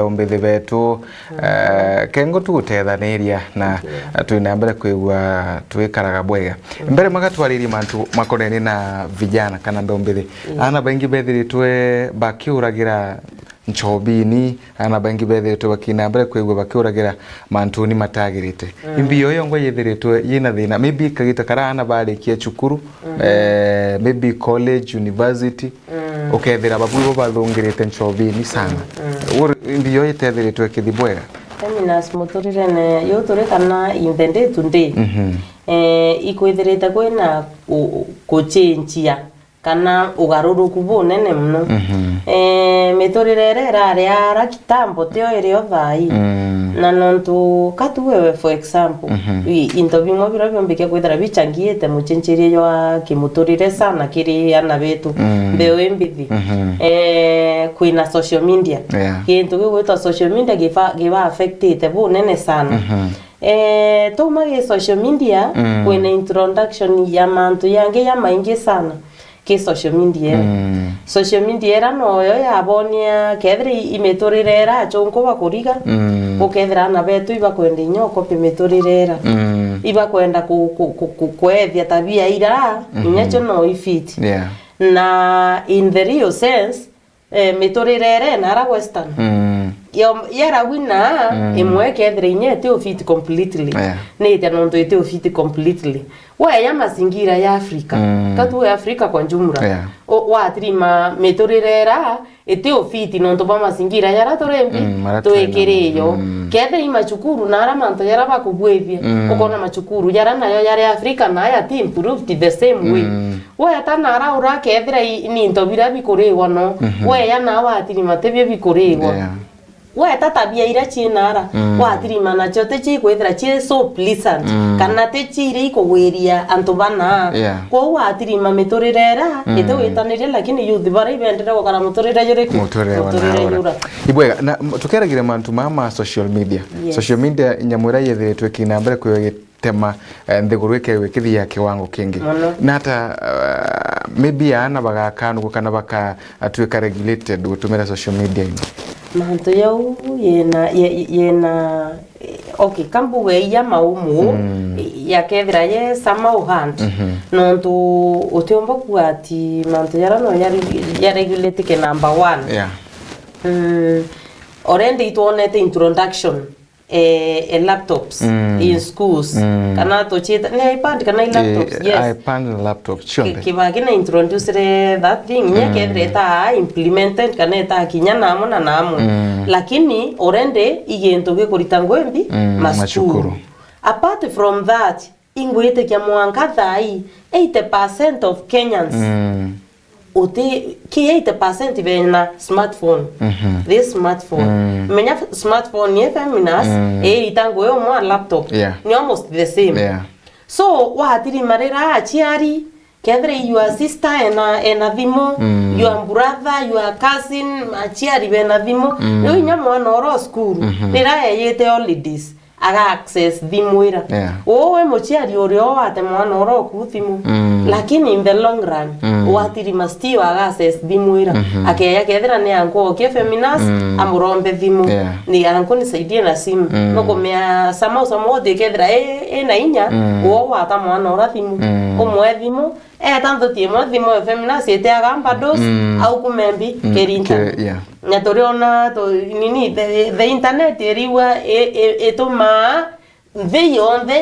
mbeumbithi betu kengo tutethaniria na twina mbere kwigua twikaraga bwega mbere magatwariri mantu makonene na vijana kana mbeumbithi ana bengi bethiritwe bakiuragira nchobini ana bengi bethiritwe bakina mbere kwigua bakiuragira mantuni matagirite imbiyo yo ngo yethiritwe yina thina maybe kagita karana barikia cukuru maybe college university ukethira babugo bathungirite nchobini sana imbiyo yethiritwe kithibwega Feminas muturire ne yo turekana in the day to day ikwithirite kwina kuchinjia kana ugaruruku bunene muno miturire rari ara kitambo tio irio thai na nontu katuwe for example into bimwe biro byombike kwithira bichangiete muchinjirie yo kimuturire sana kiri ana betu mbeo embithi kwina social media kintu gigwita social media giba affected bunene sana tumage social media kwina introduction ya mantu yange ya maingi sana ke social media social media era noyo yabonia kethri imetorirera chonko bakuriga ukethra na betu iba kwenda inyoko pimetorirera iba kwenda kwethia tabia ira inyacho no ifit na in the real sense metorirera na ra western yara wina imwe kethra inyete ofit completely ne tanondo ite ofit completely ya mazingira ya Afrika katu ya Afrika kwa jumla watrima metorirera ete ofiti nonto ba mazingira yara torembi toekereyo kede imachukuru nara manto yara bakubwevye ukona machukuru yara nayo yara Afrika na ya improved the same way tanara ura kedra ni ntobira bikorewa no ya na watrima tebye bikorewa tabia ira chinara watrima na chote chi kwethra chi so pleasant kana te chire iko weria antobana ko watrima metorirera ete wetanire lakini youth bara ibendera ko kana motorira yore motorira ibwega na tukeragire mantu mama social media nyamwira yethiritwe kinambere kwe tema nthigurweke wikithia kiwango kingi na hata maybe ana bagakanu kana baka atweka regulated gutumira social media ino manto yau yena okay kambu we ya maumu ya kethira ye sama uhand nontu utiomba kuati manto yara no ya regulate ke number 1 already tuonete introduction laptops in schools kana to chita ne iPad kana laptops iPad and laptops chonde kibagina introduce that thing nye kedreta implemented kana ta kinya namo na namo lakini already igento ge kuritangwembi masukuru apart from that ingwete kya mwanka thai 80% of Kenyans ki 80% bena smartphone this smartphone menya smartphone ye feminas itango yo mwa laptop ni almost the same so watiri marera achiari kedre your sister ena vimo your brother your cousin achiari bena vimo yo nyamwa no school nira yete holidays aga access thimwira we mochiari orio ate mwana oro kuthimu lakini in the long run watiri mastio aga access thimwira akeya kethira ne anko ke feminas amurombe thimu ni anko ni saidie na simu no komea samo de kethira na inya wo wata mwana ora thimu omwe thimu tanto tiemo thimu feminas ete aga ambados au kumembi kerinta nytoriona to nini the internet eriwa etoma they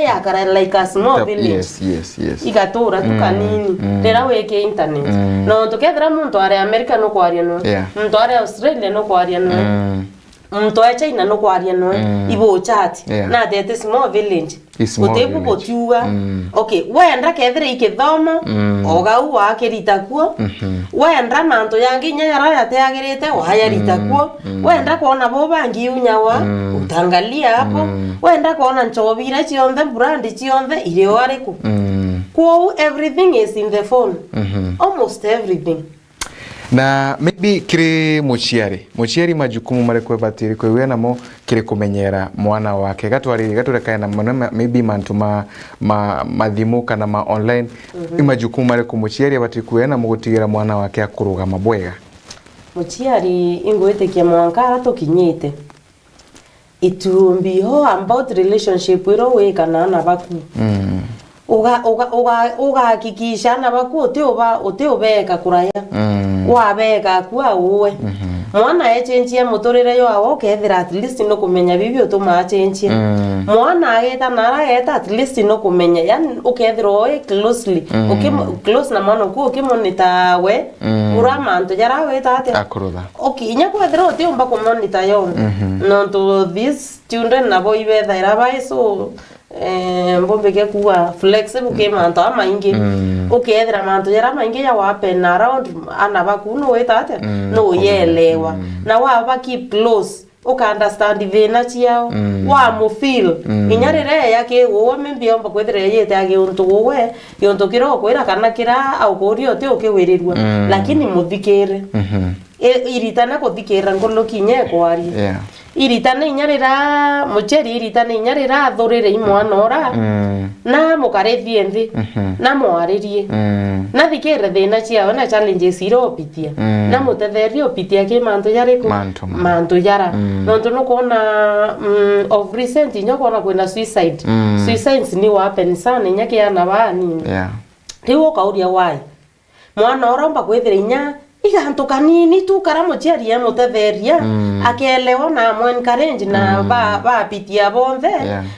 akara like a small village yes igatura tukanini tera weke internet no tokethra muntu are America no kwaria no muntu are Australia no kwaria no muntu are China no kwaria no ibo chat na tete small village utebu botiuga okay wenda kethra ikithoma ogau wakirita kuo wenda mantu yangi nyara yateagirite wayarita kuo wenda kuona bo bangi unyawa utangalia hapo wenda kuona nchobira chionde brand chionde ile wareku kuo everything is in the phone almost everything na maybe kiri muchiari majukumu marekwe batiri kwe wena mo kiri kumenyera mwana wake gatware na maybe mantu madhimu kana ma online majukumu mareku muchiari batiri kwe na mugutigira mwana wake akuruga mabwega muchiari ingwete kia mwanka to kinyete it will be all about relationship wiro we kana na baku uga hakikisha na baku otioba kuraya wabeka kwa uwe mwana echenjia mutorire yo awo kethira at least no kumenya bibi utuma achenjia mwana ageta nara eta at least no kumenya yani ukethira oe closely close na mwana ku ukimonita we urama nto jara we tate akurutha okay nya kwethira otiomba kumonita yo no to this children na boy betha irabai so mbombe ke kuwa flexible ke manto amaingi ukethira manto yara maingi ya wapen around anabakuno wetate no yelewa na wa keep close uka understand thina chiao wa mu feel inyarire yake wo membi omba kwethira yete age untu we yonto kiro kwira kana kira au korio te ukiwirirwa lakini muthikire iritana kuthikira ngolo kinye kwari iritana inyarira mucheri iritana inyarira thurire imwanora na mukarethie nthi na mwaririe na thikire thina ciao na challenges iropitia na mutetherio opitia ke manto yariko manto yara nonto no kona of recent nyokona kwena suicide suicides ni happen sana nyake yana bani riwo kauria wai mwana oromba kwethira inya iganto kanini tu karamo chiari ya mutetheria akelewa na mo encourage na ba pitia bonde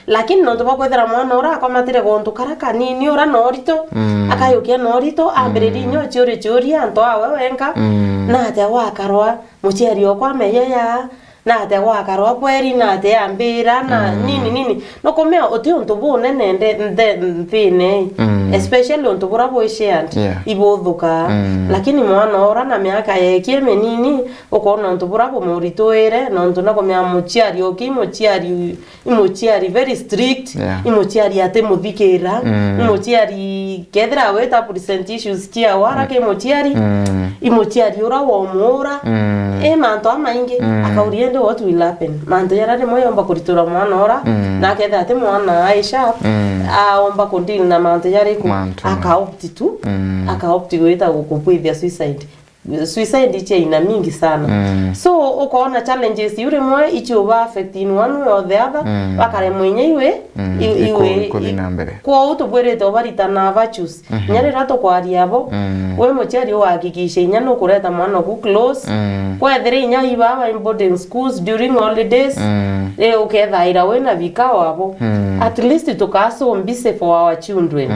lakini no tuba kwethera mwana ora akomatire gonto kara kanini ora norito akayokia norito ambiriri nyo chori anto awe wenka na ate wakarwa muchiari okwa meya na ate wakarwa kweri na ate ambira na nini no komea oti onto bone nende thine especially onto bora boishe anti ibothuka lakini mwana ora na miaka yake menini ukona onto bora bo muritoere no onto na komea muchiari muchiari very strict muchiari ate muthikira muchiari kedra weta present issues tia wara ke muchiari ora wo mura manto amaingi akaurie what will happen manto yarare moyo omba kuritura mwana ora na ketha ate mwana Aisha omba kundini na manto yare ku akaopti gwita gukupwithia suicide ichi ina mingi sana so ukoona challenges yure mwe ichi over affect in one way or the other bakare mwenye iwe kwa utubwerete obarita na virtues nyare rato kwa ariabo we mochari uhakikishe nyano kureta mwana ku close kwa thire nya ibaba in boarding schools during holidays ukethaira we na vikao abo at least tukaso mbise for our children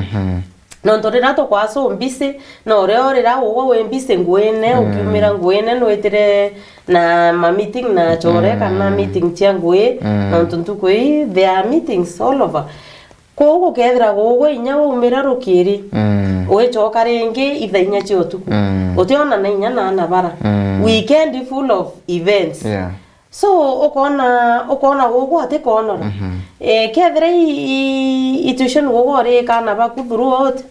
no ntorera to kwaso mbise no reorera wo we mbise ngwene ukiumira ngwene no etire na ma meeting na chore kana meeting chiangwe no ntuntu koi there are meetings all over ko kethira go inya umira rukiri we choka renge ithainya chi otuku otiona na inya na bara weekend full of events so ukona gogo ate konora kethira ituition gogo re kana bakuthroughout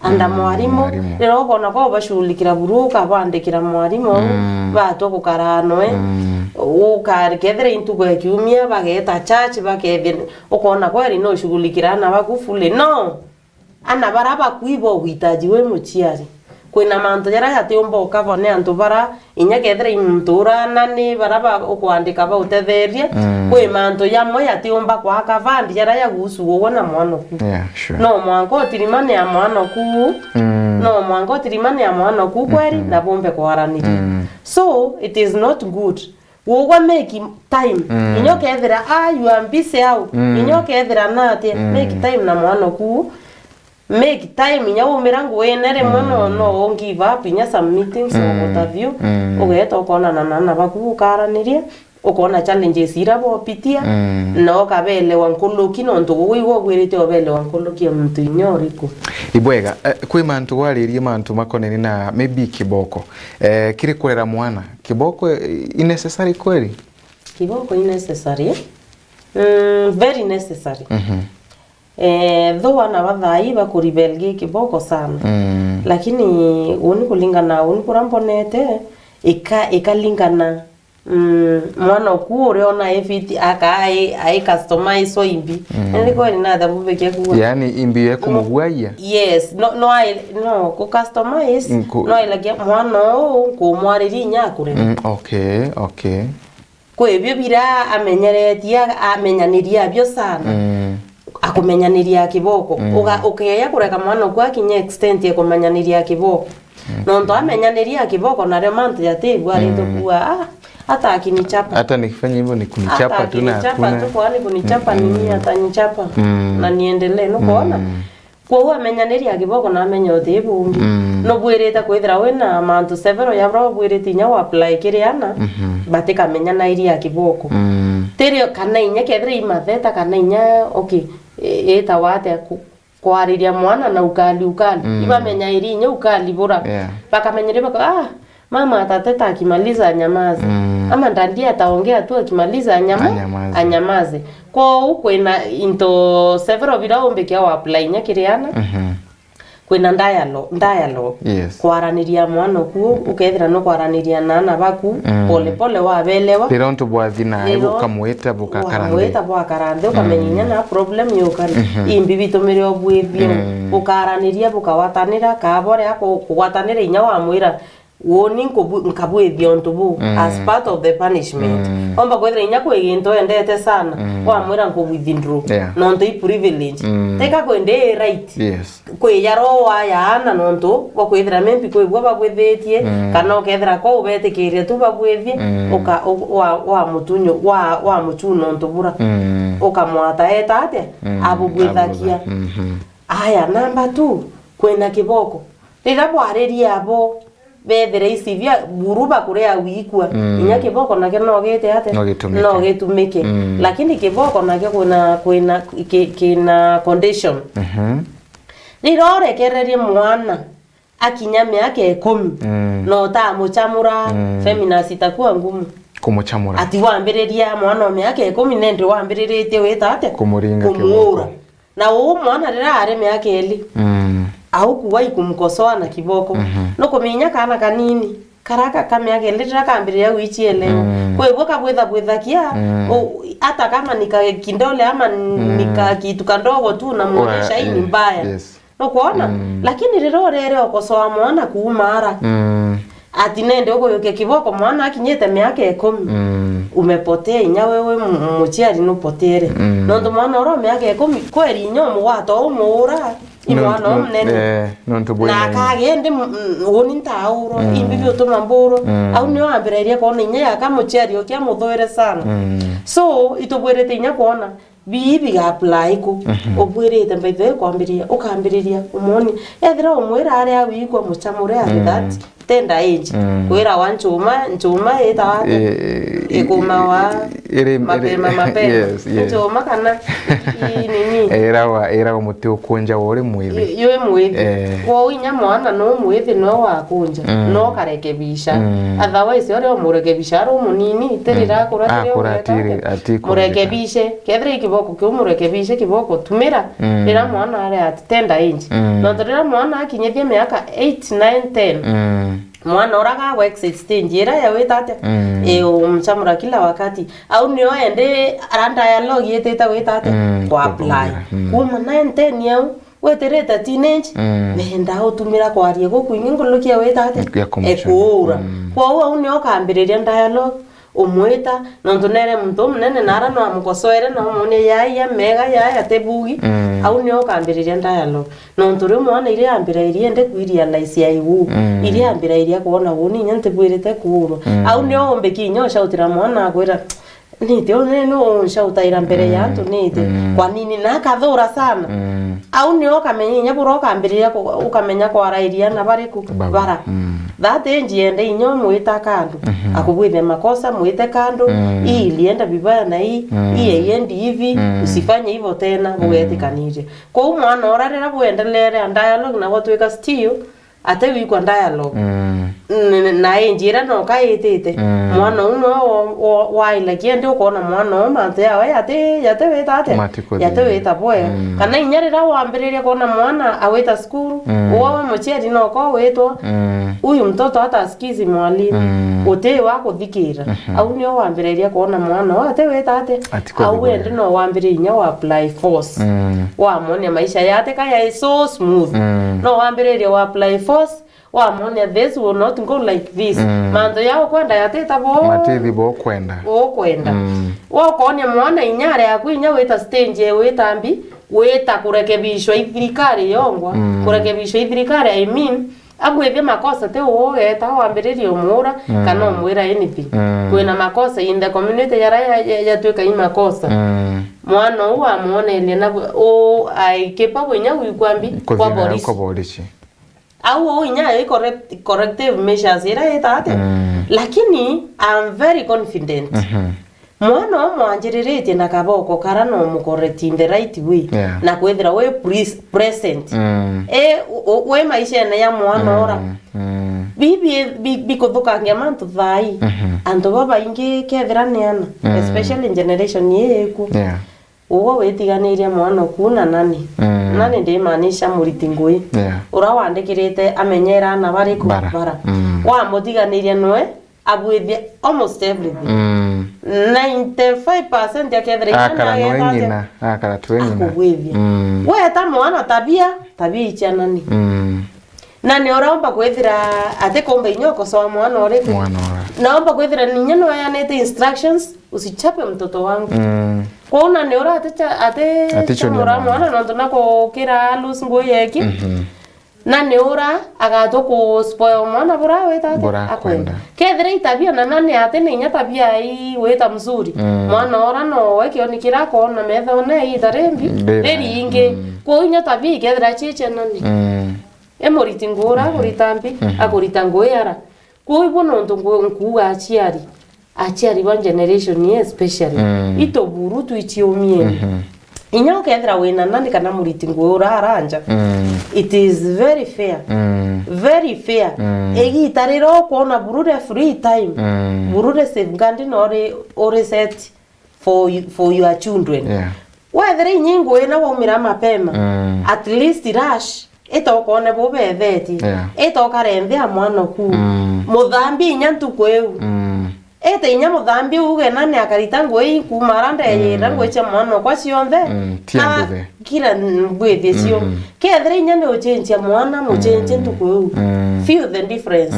anda mwarimo rero kona ko bashulikira buruka bandikira mwarimo bato kukaranoe ukar kethira intugo kiumia bageta church bakethia ukona ko eri no shugulikira na bakufule no ana baraba kuibo gwitaji we muchiari kwina manto yara yatiomba ukabone antu bara inya kethira imtura nani baraba ukwandika ba utetheria kwi manto yamwe yatiomba kwa kavandi yara yagusu wona mwana ku no mwango tirimane ya mwana ku no mwango tirimane ya mwana ku kweri na bombe kwaraniri so it is not good wowa make time inyo kethira you are busy out inyo kethira nate make time na mwana ku make time nyawo mirango enere mono no give up inya some meetings or interview ugeto kona na bakukaranirie ukona challenges irabo pitia no kabele wankuluki no ntugo iwo gwirite obele wankuluki muntu inyoriko ibwega kwi mantu waririe mantu makoneni na maybe kiboko kiri kurera mwana kiboko necessary kweli kiboko necessary very necessary though ana bathai bakuribelge kiboko sana lakini uni kulingana uni kuramponete ikalingana mwana okuore ona efiti ai customize so imbi ndiko ina da bubeke ku yani imbi yako mugwaya yes no ku customize no ilage mwana ko mwariri nyakure okay kwebyo bira amenyeretia amenyaniria byo sana akumenyaniria kiboko ukeya kureka mwana kwa kinye extent ya kumenyaniria kiboko no ndo amenyaniria kiboko na remanto ya tebu alito kuwa hata akinichapa hata nikifanya hivyo ni kunichapa tu na hakuna tu kwani kunichapa nini hata nichapa na niendelee no kuona kwa huwa amenyaniria kiboko na amenyote bungi no bwireta kwithira wena mantu severo ya bro bwireti nya wa apply kiriana batika menyana iria kiboko terio kana inya kethira imatheta kana inya okay eta wate kwariria mwana na ukali ibamenya iri inya ukali bora bakamenyere baka mama atateta akimaliza anyamaze ama ndandia ataongea tu akimaliza anyamaze kwa huko ina into several viraombe kia wa apply nya kiriana kwina dialogue kwaraniria mwana ku ukethira no kwaraniria nana baku pole pole wabelewa pironto bwathina bukamweta bukakarande ukamenya na problem yokari imbibi tomere obwethio bukaraniria bukawatanira kabore ako kuwatanira inya wa mwira woni nkabwethio ntubu as part of the punishment omba kwethira inya kweginto endete sana wa mwira nko withdraw nonto I privilege teka kwende right kwe yaro wa yana nonto kwethira mempi kwebwa babwethetie kana okethira ko ubetekirie tu babwethie wa mutunyo wa muchuno ntubura ukamwata etate abugwithakia aya number 2 kwena kiboko rira bwareria abo bethere isivia buruba kurea wikwa inya kiboko nake no gete ate no getumike lakini kiboko nake kuna condition rirorekererie mwana akinya miaka 10 no ta muchamura feminist itakuwa ngumu kumuchamura ati wambiriria mwana miaka 10 nende wambiririe weta ate kumuringa kiboko na uwo mwana rira are miaka 2 au kuwai kumkosoa na kiboko no kuminya kana kanini karaka kamya gelera kambiria wichielewa kwa hivyo kabwetha kia hata kama nika kindole ama nika kitu kandogo tu na muonesha hii ni mbaya no kuona lakini rero okosoa mwana kuumara ati nende uko yoke kiboko mwana akinyete miaka 10 umepotea inya wewe muchiari no potere no ndo mwana oro miaka 10 kweli nyomo wato umura imwana omnene na kagende woni ntauro imbibi utuma mburo au nyo ambireria kona inya yakamuchiari okia muthoere sana so itobwerete inya kona bibi ga apply ko obwerete mbaithe kwambiria ukambiriria umoni ethira umwira ari awikwa muchamure ari that tenda age kwira wanchuma eta ikuma wa mapema nchuma kana nini era muti ukunja wori mwithi yoe mwithi kwa inya mwana no mwithi no wakunja no karekebisha otherwise ore murekebisha ro munini terira kuratire murekebishe kethira ikiboko kumurekebishe kiboko tumira rira mwana ari at tenda age no rira mwana akinyithia miaka 8 9 10 mwana oraga wa 16 njira ya wetate umchamura kila wakati au nio ende aranda dialogue yeteta wetate kwa apply kuma 9 10 yao wetereta teenage menda utumira kwa arie gokuingi ngolokia wetate ekura kwa uwa unio kambiriria dialogue umweta nontonere muntu mnene nara no amukosoere no mune ya mega ya tebugi au nio kambiriria dialogue nontore mwana ire ambira irie nde kurealize ya igu ire ambira irie kuona woni nyante bwirete kuuro au nio ombeki nyosha utira mwana akwira nite no nshautaira mbere yantu nite kwa nini nakathura sana au nio kamenya buro kambiriria ukamenya kwa rairia na bariku bara that age ende inyo mwita kando akubwithe makosa mwite kando hii ilienda vibaya na hii yendi hivi usifanye hivyo tena mugetekanije kwa mwana orarera bwendelere dialogue na watu weka still ate wikwa dialogue na njira no kaitete mwana uno waila kiende ukona mwana omante yawe yate weta boya kana inyarira wambiriria kona mwana aweta school uwa muchiari no ko wetwa uyu mtoto hata asikizi mwalimu ote wako thikira au nio wambiriria kona mwana ate weta au wende no wambiriria wa apply force wa mone maisha yate kaya so smooth no wambiriria wa apply force wa mone this will not go like this manzo yao kwenda yateta bo matithi bo kwenda wa konya mwana inyare yakwinya weta stage weta mbi weta kurekebishwa ithirikari yongwa kurekebishwa ithirikari I mean agwethia makosa te eta wambiririo mura kana mwira anything kwina makosa in the community ya tweka makosa mwana wa muonelia na o aikepa kwinya wikwambi kwa polisi au inya corrective measures ira etate lakini I'm very confident mwana mwanjiriritie na kaboko karano mu correct in the right way na kwethira we present we maisha na ya mwana ora bibi kuthukangia mantu thai antu baba ingi kethira neana especially in generation yeku uwo wetiganiria mwana kuna nani ndi manisha muriti ngui ura wandikirite amenyera na bari kubara wa mutiganiria noe abwithia almost everything 95% ya kethira akara twengina we ta mwana tabia ichanani nani oraomba kwethira ate kombe inyoko so mwana ore naomba kwethira ninyano yanete instructions usichape mtoto wangu kwauna ni ora ate mwana ndo nako kira lose ngoi yeki na ni ora agato ko spoil mwana bora weta akwenda kethira itabia na nani ate ni nya tabia i weta mzuri mwana ora no weki onikira ko na metha ona itarembi reri inge ko nya tabia kethira chiche nani emoriti ngora kuritambi akurita ngoyara kuibo nonto nkuga achiari one generation especially ito burutu ichiomie inya kethira wena nani kana muriti ngora aranja it is very fair egi tariro kuona burure free time burure safeguarding or set for your children whether nyingo wena waumira mapema at least rush eto kone bobetheti eto karendea mwana ku mudhambi nyantu kweu ete inya mudhambi uge nani akarita ngoi kumaranda yera ngwecha mwana kwa cionthe kila mbwethie cio kethre inya ne uchenje mwana muchenje ntu kweu feel the difference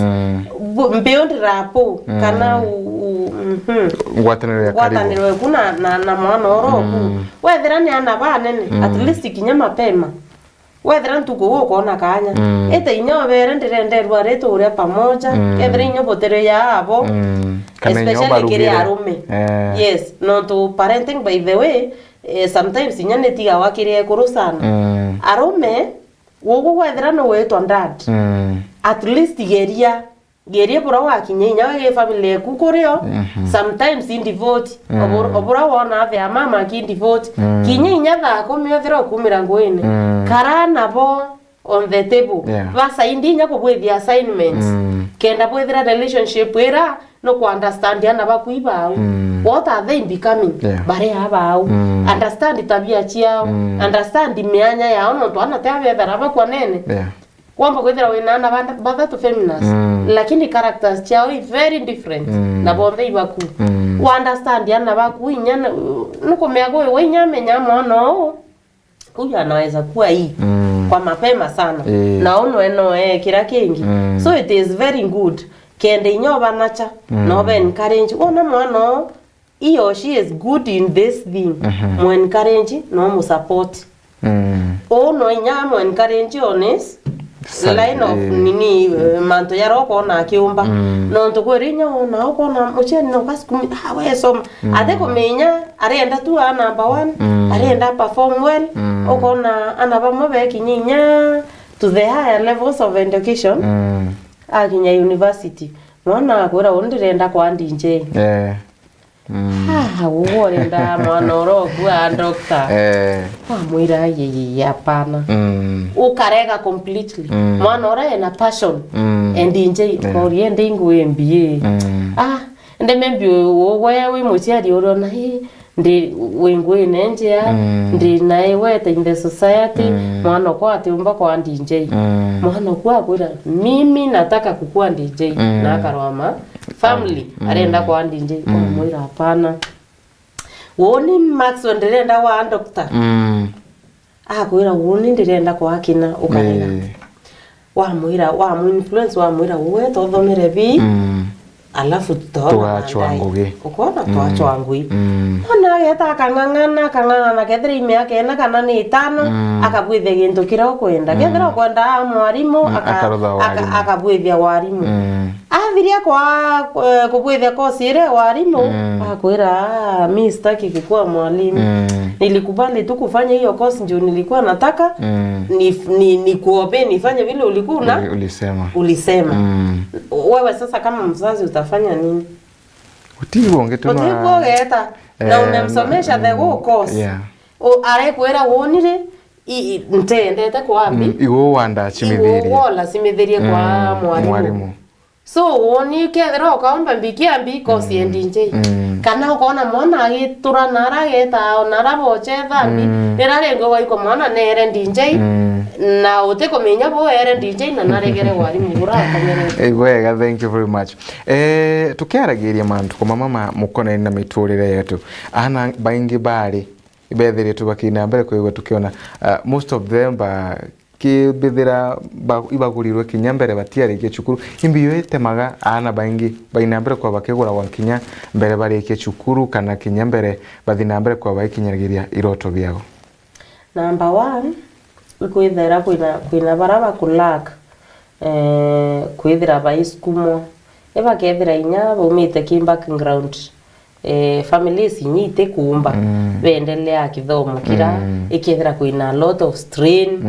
beyond rapo kana watanire kuna na mwana oroku wethera ni ana banene at least kinya mapema wethera ntuko wokona kanya ete inyo bere ndirenderwa reto ure pamoja kethre inyo botere ya abo especially kiri arume yes no to parenting by the way sometimes inya netiga wakire kuru sana arume wogo wethera no weto dad at least geria bura wakinye nya ge family ku kurio sometimes in devote obura wona the mama ki devote kinye nya tha ko methero kumira ngoine karana bo on the table basa indinya ko bwethia assignments kenda bwethira relationship era no ku understand yana bakuiba what are they becoming bare abao understand tabia chiao understand mianya yao no to anatea bethera bakwa nene kwamba kwethira wenana banda to feminist lakini characters chao is very different na bonde ibaku understand yana baku inyana nuko meago wenya menya mwana huyu anaweza kuwa hii kwa mapema sana na ono eno kira kingi so it is very good kende inyoba nacha no be encourage ona mwana he or she is good in this thing mo encourage no mo support ono inyamo encourage honest line of nini manto yaro kona kiumba no ntukwerinya ona okona mucheni no kasikumi we so ate komenya arenda tu number 1 arenda perform well okona anaba mobe kinyinya to the higher levels of education akinya university mwana kwera ondirenda kwa ndinje uorenda mwana orogu a doctor mwira yeye hapana ukarega completely mwana ora na passion and enjoy oriende ngwe MBA ndemembi wewe muchiari orona ndi wengwe nenjea ndi nae weta in the society mwana kwa atiumba kwa ndinje mwana kwa kwira mimi nataka kukua ndinje na karwama family arenda kwa ndinje mwira hapana woni max ndirenda wa doctor kwira woni ndirenda kwa akina ukarega wa influence wa mwira uwe tothomere bi alafu tuachwa ngugi ukona tuachwa ngugi ona geta kang'ang'ana kethira ime yake na kana ni 5 akabwithia gintu kira kwenda kethira kwenda mwarimu akabwithia warimu athiria kwa kubwithia kosi ile warimu akwira mimi sitaki kuwa mwalimu nilikubali tu kufanya hiyo kosi ndio nilikuwa nataka ni kuope nifanye vile ulikuwa ulisema wewe sasa kama mzazi utafanya nini? Utigongeta na unamsomesha the whole course. Are kwera wonire ntendete kwambi. Iwo wanda chimithiri. Iwo la simithiri kwa mwalimu. So woni kethira ukaomba mbikiambi course endinje. Kana ukona mwana agitura narageta onarabo chethambi. Rirarengo waiko mwana nere ndinje. Na utekomenya bo ere DJ na naregere warimu burakamere. Wega, thank you very much. Tukiaragiria mantu kwa mama mukone na miturire yetu ana baingi bari ibethire tubakina mbere kwigwa tukiona most of them ba kibithira ibagurirwe kinya mbere batiarike cukuru imbiyo itemaga ana baingi baina mbere kwa bakigura wankinya mbere barike cukuru kana kinya mbere bathina mbere kwa bakinyariria iroto biago. Number 1 kwithira kwina baraba kulaka kwithira baiskumo eba kethira inya bomite ki background families inyite kuumba bendelea kithomo kira ikethira kwina a lot of strain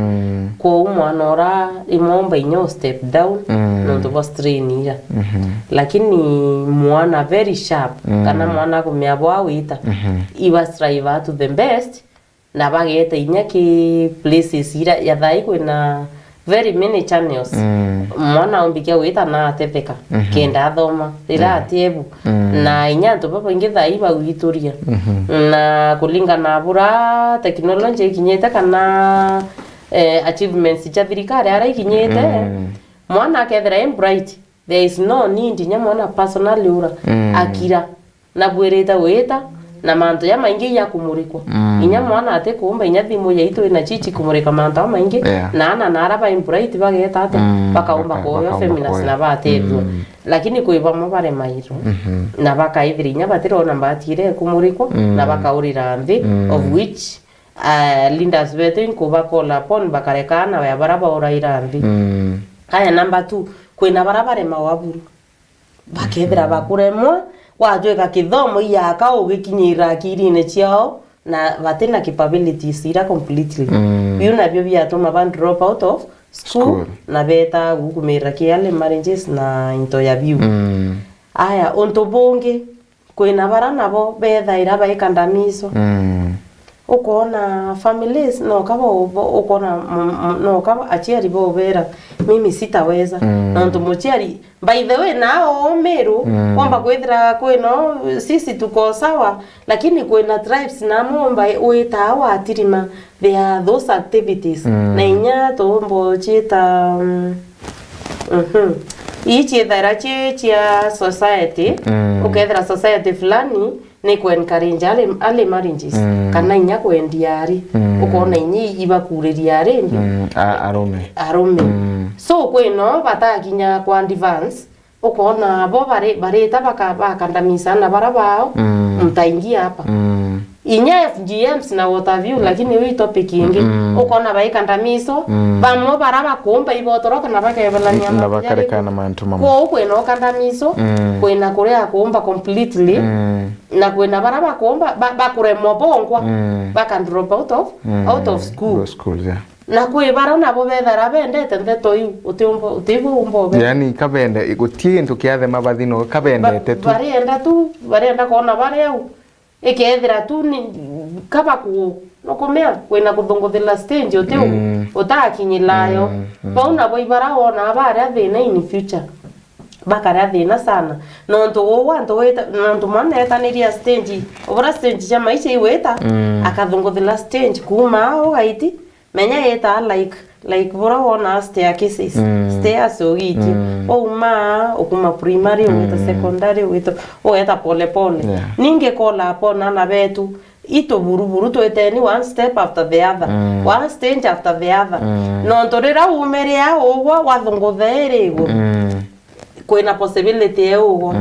kwa umwana ora imomba inyo step down no to strain ira lakini mwana very sharp kana mwana kumyabwa wita iba strive to the best na bagete inya ki places ira ya thai kwina very many channels mwana umbikia wita na atetheka kenda thoma ira atiebu na inya to papa ingi thai ba gwituria na kulingana bura technology kinyeta kana achievements cha thirikari ara ikinyete mwana akethera bright there is no need nya mwana personally ura akira na bwereta wita na manto ya maingi ya kumurikwa inya mwana ate kuumba inya thimu ya itu ina chichi kumurika manto maingi na ana naraba imbright bageta ate bakaumba koyo feminist na batethwa lakini kuiba mabare mairo na bakaithiri inya batirona batire kumurikwa na bakaurira nthi of which Linda's vetting kuba kola pon bakarekana ya baraba oraira nthi aya number 2 kwina barabare mawaburu bakethira bakuremwa wajweka kithomo yaka ugikinyira kirine ciao na batena capabilities ira completely biuna byo byatuma ban drop out of school na beta gukumira kiale marriages na into ya biu aya onto bonge kwina barana bo betha ira baikandamizo ukona families no kabo ukona no kabo achiari bo vera mimi sitaweza na ndo mochiari by the way nao meru kwamba kwethira kweno sisi tuko sawa lakini kwena tribes na momba uitawa atirima there are those activities na inya tombo chita ichi thara chia society ukethira society fulani ni ku encourage ale marriages kana inya kwendiari ukona inyi ibakuriria arendi arume so kweno batakinya kwa advance ukona bo bareta bakandamisa na barabao mtaingia hapa inya FGMs na what have you lakini hii topic ingi ukona baikandamiso bamwe baraba kumba ibotoroka na bakayebelania na bakarekana mantu mama ko kweno kandamiso kwena korea kumba completely na kwena baraba kumba bakuremwa bongwa bakan drop out of school na kwe barana bo bethara bendete ndeto yu utibu umbo yani kabende igutie ntu kiathe mabathino kabendete tu barenda kona bareu ikethira tu ni kaba ku no komea kwena kuthongothela stage utiu utakinyilayo bauna bo ibara ona bara thina in future bakara thina sana no ntu wantu weta no ntu mwana etaniria stage obra stage ya maisha iweta akathongothela stage kuma o gaiti menya eta like bora ona staircases stairs ogiti uma okuma primary weta secondary weta pole ninge kola pona na betu ito buruburu tweteni one step after the other one stage after the other no ntorera umeria ogwa wathunguthere igu kwina possibility ya ugo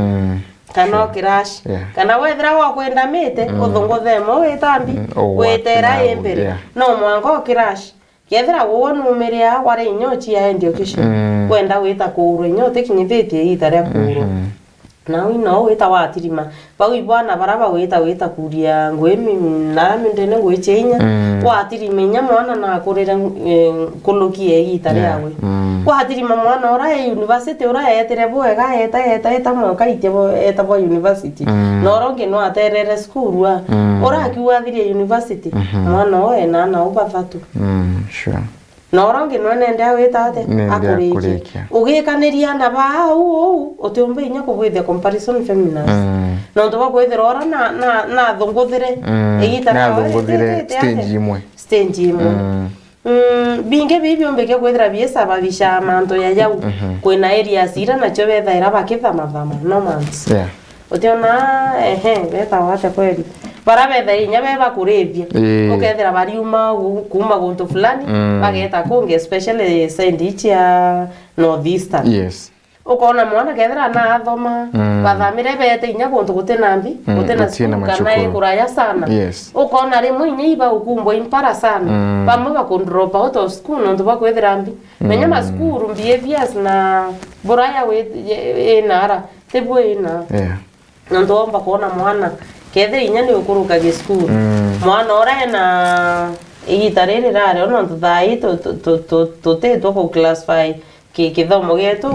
kana crash kana wethra wa kwenda mite uthunguthemo witambi wetera imbere no mwango crash kethra wonu umeria wari nyochi ya ndio kisho kwenda wita kuru nyote kinyithetie itaria kuru na wino wita watirima bau ibwana baraba wita kuria ngwemi na mindene ngwechenya watirima nya mwana na kurira kulukie itaria yawe watirima mwana ora university ora etere boega eta mwaka itebo eta bo university noronge no aterere school ora kiwa thirie university mwana oe na ubathatu sure noronge no nenda witate akurikia ugikaniria na bau otumbe inya kubwithia comparison feminines no ndo bakwithira ora na thunguthire na thunguthire stage imwe binge bibyo mbeke kwithira biesa babisha manto ya yau kwina areas ira na cho betha ira bakithama no months utiona beta wate kweli para betha inya beba kurevia ukethira bariuma kuma guntu fulani bageta kunge especially side ya northeastern ukona mwana kethira na athoma bathamire bete inya guntu gutenambi kana ikuraya sana ukona rimwe inya iba ukumbwa impara sana bamwe bakundropa out of school ndo bakwethira mbi menya ma school behaviors na buraya we enara tebwe ina ndo omba kuona mwana kethira inya ni ukuruka ge school mwana ora na igitarere rare ono thai to ko class 5 kithomo getu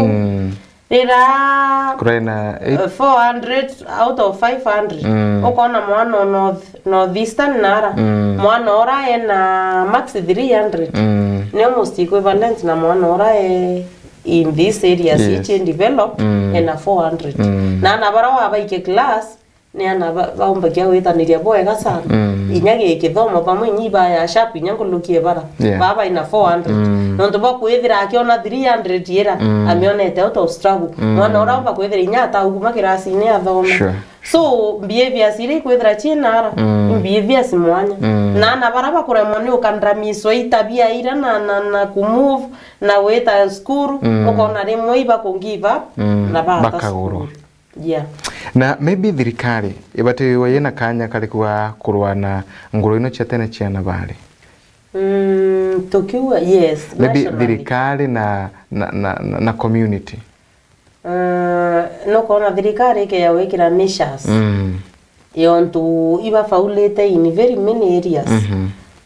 rira kurena 400 out of 500 ukona mwana northeastern nara mwana ora na max 300 ni almost equivalent na mwana ora in this area each develop na 400 na bara wa baike class ni ana baumba kia wetaniria boega sana inyage kithomo pamwe nyiba ya sharp inyangulukie bara baba ina 400 no ndo bakwithira akiona 300 yera amionete out of struggle mwana ora bakwithira inyata uguma kirasi ni athoma so behavior siri kwithira chinara behavior simwanya na bara bakuremwo ni ukandramiswa itabia ira na kumove na weta school ukona rimwe iba ku give up na bakaguru na maybe thirikari ibate wayena kanya kali kwa kurwana ngoro ino chatene chiana bali tokiwa maybe thirikari na community no kona thirikari ke ya wekira measures yontu iba faulete in very many areas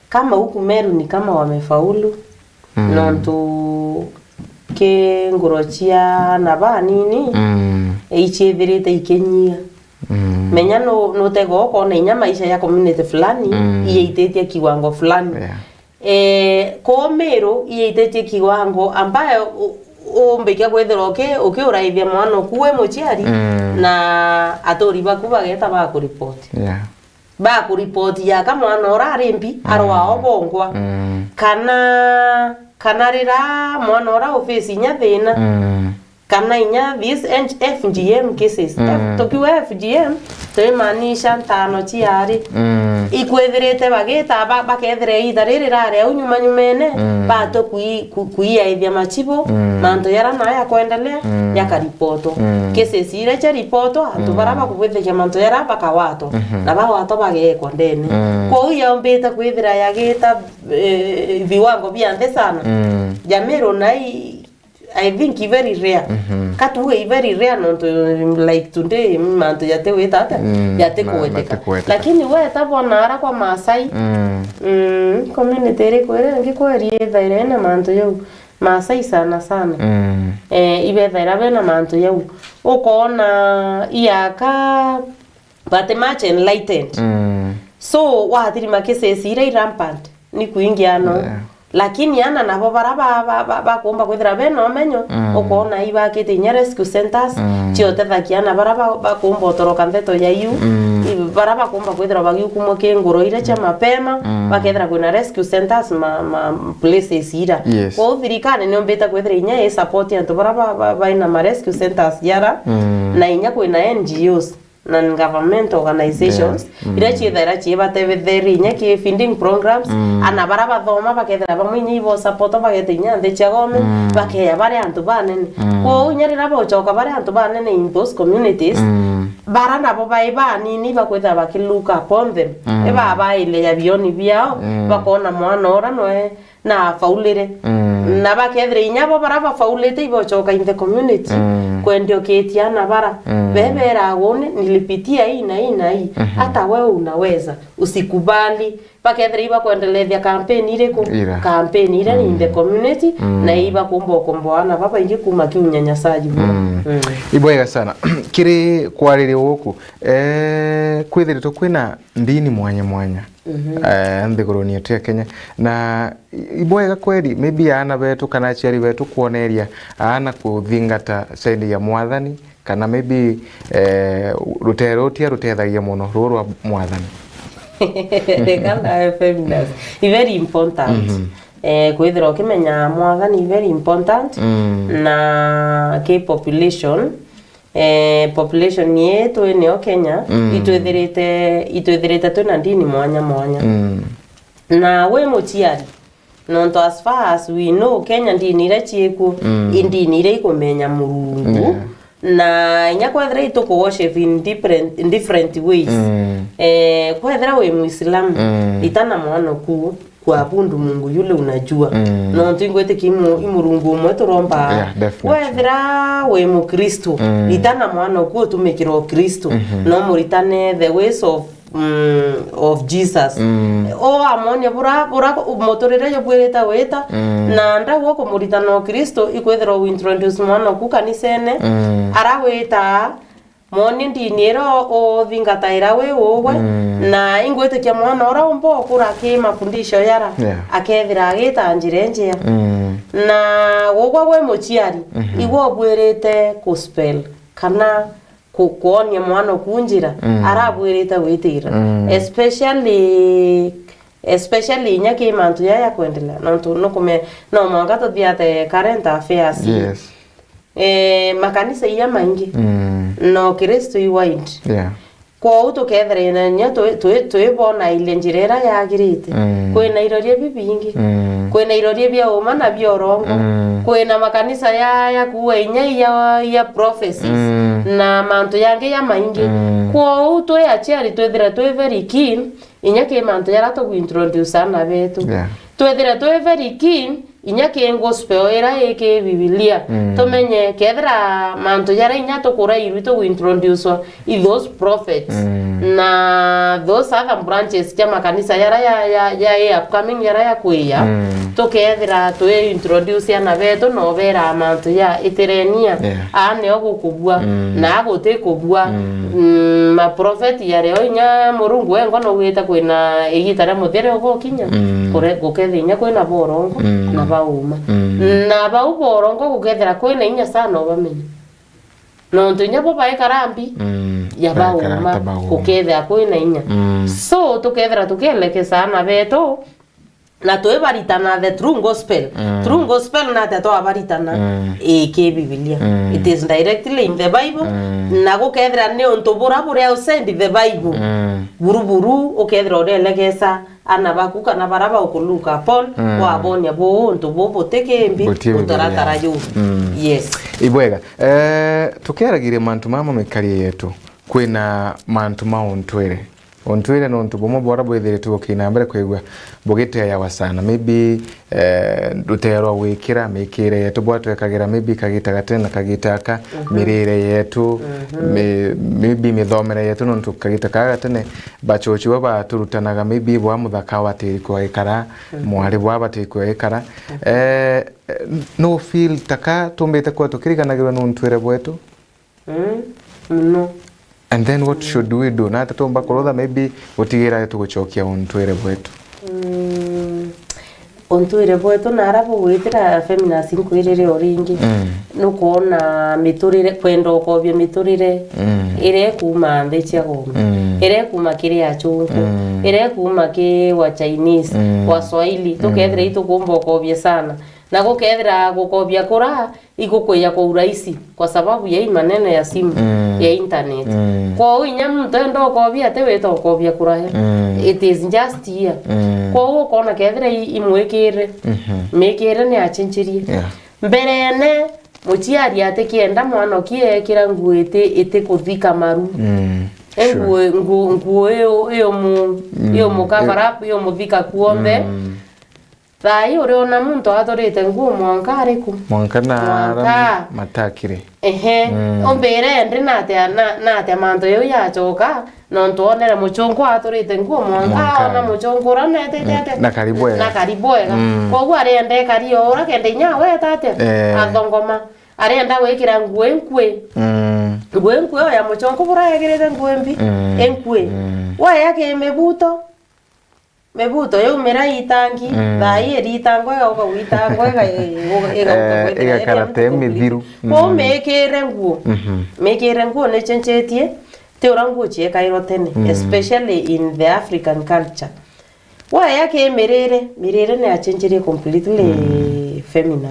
kama huku Meru ni kama wamefaulu nontu ke ngorochia na banini ichethirite ikenyia menya no tego kona inya maisha ya community fulani iitetie kiwango fulani ko Meru iitetie kiwango ambayo umbekia kwethira okay uraithia mwana kuwe muchiari na atori baku bageta ba ku report ba ku report ya kama mwana orari mbi arwa obongwa kana rira mwana ora office nya thina kana inya this FGM cases tokiwa FGM toimanisha ntano chiari ikwethirite bageta bakethire ithariri rare unyuma nyumene bato kuiaithia machibo manto yara na ya kuendelea yakaripoto cases ile cha ripoto antu baraba kubwethia manto yara bakawato na bawato bagekwa ndene kwa hiyo mbeta kwithira yageta viwango biante sana Jamero nai I think very rare. Katu very rare not like today manto yate wetata yate kuweteka. Lakini wewe tabona ara kwa Maasai community ere kwere ngikweri thaire na manto yo Maasai sana ibe thaira bena manto yo ukona iaka but much enlightened so wathiri makese sire rampant ni kuingiano lakini ana nabo baraba kuomba kwithira beno menyo ukona ibakite nya rescue centers chiote thakiana baraba bakuomba otoroka ndeto ya yu baraba kuomba kwithira bagiukumo ke ngoro ire cha mapema bakethira kwina rescue centers places ira kwa thirikari ni ombeta kwithira inya e support antu baraba baina ma rescue centers yara na inya kwina NGOs non-government organizations ira chithera chibatebetheri nya ki feeding programs ana bara bathoma bakethera bamwe nyibo support bagetinya nthi cia gome bakeya bare antu banene ko nyarira bochoka bare antu banene in those communities bara nabo baiba nini bakwetha bakiluka upon them eba baile ya bioni biao bakona mwana ora noe na faulire na bakethre inyabo bara bafaulete ibochoka in the community kwendio ketiana bara bebera gone nilipitia hii na hii na hii hata wewe unaweza usikubali bakethre iba kuendelea campaign ile ko campaign ile in the community na iba komboana baba ingi kuma kiunyanyasaji ibwega sana kiri kwarire woku kwithirito kwina ndini mwanya nthiguruni yetu ya Kenya na ibwega kweri maybe ana betu kana aciari betu kuoneria ana kuthingata saidi ya mwathani kana maybe ruterotia rutethagia muno rurwa mwathani kana feminist very important kwithira ukimenya mwathani very important na ke population population yetu eneo Kenya itwethirite twina ndini mwanya na we muciari nonto as far as we know Kenya ndini ira chieku indini ira ikumenya Murungu na inya kwethira ituko worship in different ways kwethira we Muislamu itana mwana ku kwa bundu Mungu yule unajua no tingwete imurungu umwe turomba wethira we Mukristo itana mwana ku tumikiro Kristo no muritane the ways of Jesus o amonya bura motorere yo bweta weta na ndawo ko muritano Kristo ikwethira we introduce mwana ku kanisene araweta moni ndinero o thingataira we wowe na ingwete kia mwana ora umbo kura ki mafundisho yara akethira agita njirenjia na wogwa we muciari igwo bwerete gospel kana kuonia mwana kunjira arabwerete witira especially nyake mantu ya kuendelea no kume no mwanga to biate current affairs makanisa ya maingi no Kristo iwaindi kwa uto kethre nya tuibona ile njirera yagirite kwina irorie bibingi kwina irorie bia uma na bia orongo kwina makanisa ya kuwa inya ya prophecies na mantu yange ya maingi kwa uto ya chiari twethira twe very keen inya ke mantu yara to introduce ana betu twethira twe very keen inya ke gospel era eke Biblia tomenye kethra manto yara inya to kura iru to introduce those prophets na those other branches kama kanisa yara ya upcoming yara ya kuya to kethra to introduce ana beto no vera manto ya iterenia ane ogukubwa na agote kubwa ma prophet yare inya Murungu engo no wita kwina igitara muthere ogokinya kore gukethinya kwina borongo na bauma na bau borongo gukethera kwina inya sana obamenye no ntunya bo bae karambi ya bauma gukethera kwina inya so tukethera tukeleke sana beto na toe baritana the true gospel na te to baritana ke Biblia it is directly in the Bible na gukethera ne onto bura send the Bible buruburu ukethera orelegesa ana bakuka na baraba okuluka pon wa bonya bo onto bobo tekembi utaratara yo yes ibwega tukeragire mantu mama mekari yetu kwina mantu maontwere ontwire no ntubomo bora bwethire tukina mbere kwigwa bogete ya wasana maybe dutero wikira mikire yetu bwatwekagira maybe kagita gatena kagitaka mirire yetu maybe mithomere yetu no tukagita kagatene bachochi baba turutanaga maybe bwa muthaka watiri kwa ikara mwari bwa batiri kwa ikara no feel taka tumbete kwa tukiriganagirwa no ntwire bwetu no. And then what should we do? Na tatomba korotha maybe utigira tuguchokia ontwire bwetu. Ontwire bwetu na arabu gwitira feminist inkwirire oringi. Nukuona miturire kwenda okobya miturire ire kuma nthi cia gome. Ire kuma kiri achungu. Ire kuma ki wa Chinese, wa Swahili tukethire itukumba okobya sana. na gukethira gukobia kura igukuya kwa urahisi kwa sababu ya hii maneno ya simu ya internet. Kwa hiyo nyamu ndo kobia ate weto kobia kura it is just here. Kwa hiyo kona kethira imwekere mekere ni achinchirie mbere ne muchiari ate kienda mwana kiekira nguete ite kuthika maru nguo iyo mukavara iyo muthika kuombe thai uriona muntu atorite nguo mwanka ariku mwanka na matakire ombere ndi nate manto yo yachoka nontu onere muchongo atorite nguo mwanka na muchongo ranete na karibwega koguo ariende kariora kende nyawe tate athongoma arienda gwikira nguo enkwe nguo enkwe ya muchongo bura yagirite nguo mbi enkwe waya ke mebuto yo mera itangi thai eritango yo ko witango ega karate mithiru ko mekere nguo ne chenchetie te orango che kairo tene especially in the African culture waya ke mirere ne achencherie completely feminine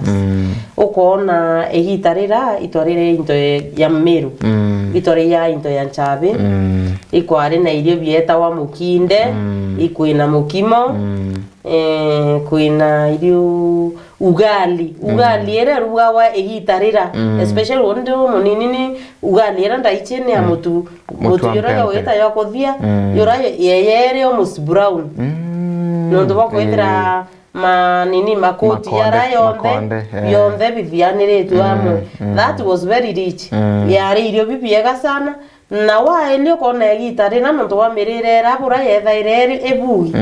ukona egitarira itorire into ya meru itore ya into ya nchabe ikware na irio bieta wa mukinde ikuina mukimo kuina irio ugali era rugawa egitarira especially ondo munini ugali era ndaichene ya mutu yora ya weta ya kothia yora yeyere o mus brown nondo bakwethira manini makoti yara yonde bibianire tuamo that was very rich yari irio bibiega sana na wa elio kona gitare na muntu wa mirire rabura yethaire ebugi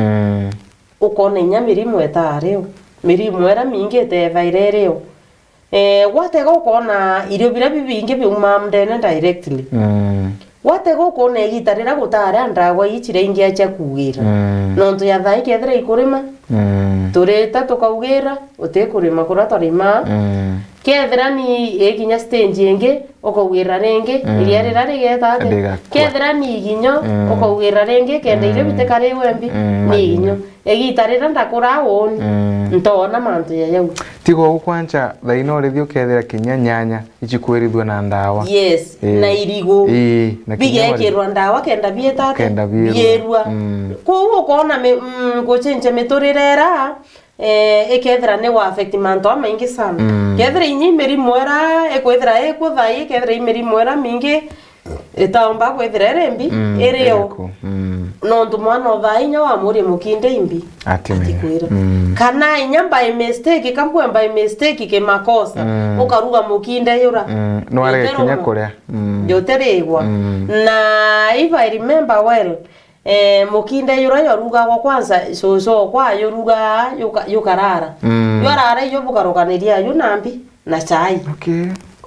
ukona nyamirimu etare mirimu era mingi ethaire reo watega ukona irio bira bibingi biuma mdene directly watega ukona gitare ra gutara ndagwa ichire ingi acha kugira nontu ya thai kethira ikurima tureta tukaugira utekurima kura tarima kethira ni ekinya stage ingi ukaugira ringi iria rira rigeta kethira ni iginyo ukaugira ringi kende ile bitekare wembi ni iginyo egitarira ndakura woni ntona mantu ya yau tigo ukwancha thaino rithio kethira kinya nyanya ichikwirithwa na ndawa yes na irigo bigekirwa ndawa kenda bietata bierua kwa ukona gochenche miturirera ekethira ne wa affect manto maingi sana kethira inyi meri mwera ekwethira ekuthai kethira imeri mwera mingi etaomba kwethira rembi ereo nontu mwana othai nya wa muri mukinde imbi atikwira kana inya by mistake kambwe by mistake ke makosa ukaruga mukinde yura no are kinya kuria yoteregwa na if I remember well mukinde yura yoruga kwa kwanza so kwa yoruga yukarara yorara yo bukarukaniria yunambi na chai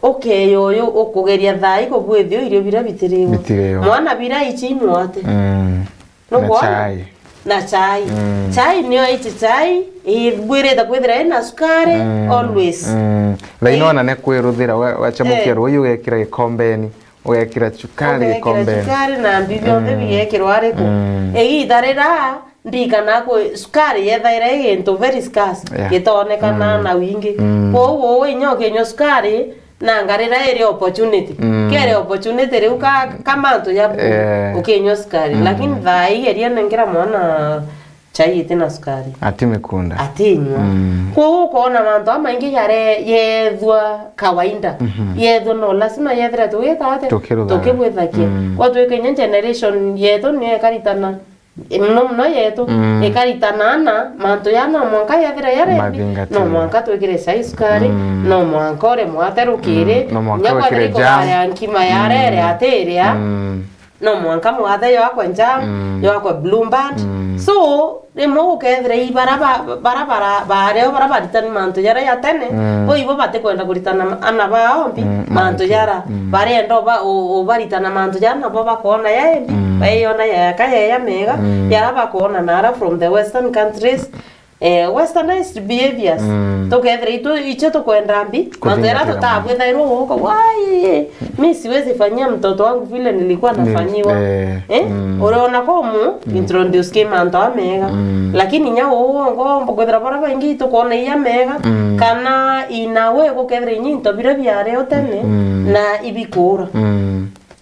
okay yo ukugeria thai ko bwethio irio bira bitirego mwana bira ichimwate no chai na chai chai nio ichi chai ibwire da kwethira na sukari always laino na ne kweruthira wachamukia ruyu gekira gikombeni ugekira chukari gikombeni chukari na mbibyo bigekirwa ariko egitarira ndikana ko sukari yethaira into very scarce gitonekana na wingi ko wo inyoke sukari na ngarira ere opportunity kere opportunity riu kamanto ya ukenyo sukari lakini thai eria nengira mwana chai tena sukari atimekunda atinywa ko ukona manto amaingi yare yethwa kawaida yethwa no lazima yethra tugetate tukibwethakia watu ekenya generation yethu ni ekaritana no yetu ekaritana na manto yana mwanka yethra yare no mwanka twekire chai sukari no mwanka ore mwaterukire nyakwathere kwa nkima yare ateria no mwanka mwathe yakwa njam yakwa blueband so remo ukethira barabara bareo barabaritani manto yara ya tene bo ibo bate kwenda kuritana ana baombi manto yara barenda obaritana manto yara nabo bakona yaembi bayona ya kaya ya mega yara bakona nara from the western countries westernized behaviors tukethira icho tukwenda mbi mandera tutabwetha iro huko wai mimi siwezi fanyia mtoto wangu vile nilikuwa nafanyiwa unaona komu introduce kema ndo amega lakini nyao uongo mbogethira bara bangi tukona iya mega kana inawe gukethira nyinto bire byare otene na ibikura